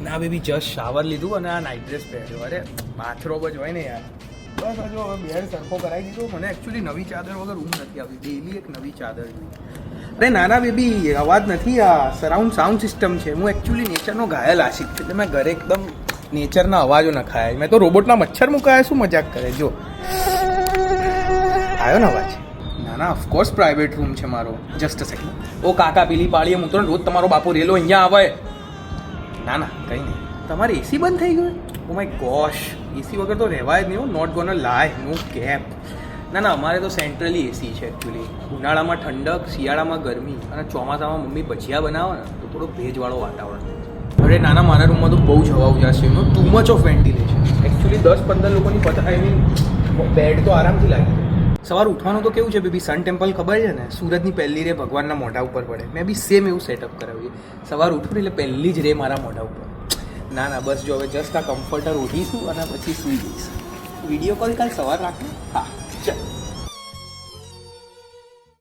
ના baby just shower લીધું અને આ નાઇટ ડ્રેસ પહેર્યો. અરે બાથરોબ જ હોય ને યાર. બસ હજુ હવે બેડ સરખો કરાવી દીધો. મને એકચ્યુઅલી નવી ચાદર વગર ઊંઘ નથી આવતી. ડેલી એક નવી ચાદર જોઈએ. અરે નાના બેબી અવાજ નથી, આ સરાઉન્ડ સાઉન્ડ સિસ્ટમ છે. હું એકચ્યુઅલી નેચરનો ઘાયલ આશિક છું એટલે મેં ઘરે એકદમ નેચરના અવાજો નખાયા. મેં તો રોબોટના મચ્છર મુકાયા. શું મજાક કરે? જો આવ્યો ને અવાજ. ના ના ઓફકોર્સ પ્રાઇવેટ રૂમ છે મારો. Just a second. ઓ કાકા પેલી પાળીએ હું તો રોજ તમારો બાપુ રેલો અહીંયા આવે. ના ના કંઈ નહીં. તમારે એસી બંધ થઈ ગયું? ઓ માય ગોશ, એસી વગર તો રહેવાય જ નહીં. નોટ ગોના લાય, નો કેપ. ના ના અમારે તો સેન્ટ્રલી એસી છે એકચ્યુઅલી. ઉનાળામાં ઠંડક, શિયાળામાં ગરમી અને ચોમાસામાં મમ્મી ભજીયા બનાવે ને તો થોડો ભેજવાળો વાતાવરણ. અરે નાના મારા રૂમમાં તો બહુ જ હવા ઉજાસ છે. Too much of ventilation. Actually 10-15 લોકોની આઈ મીન બેડ તો આરામથી લાગી જાય. સવાર ઉઠવાનું તો કેવું છે બેબી? સન ટેમ્પલ ખબર છે ને? સુરતની પહેલી રે ભગવાનના મોઢા ઉપર પડે. મેં બી સેમ એવું સેટઅપ કરાવ્યું. સવાર ઉઠું એટલે પહેલી જ રે મારા મોઢા ઉપર. ના ના બસ જો હવે જસ્ટ આ કમ્ફર્ટર ઓઢીશું અને પછી સૂઈ જઈશ. વિડીયો કોલ કાલ સવાર રાખો. હા.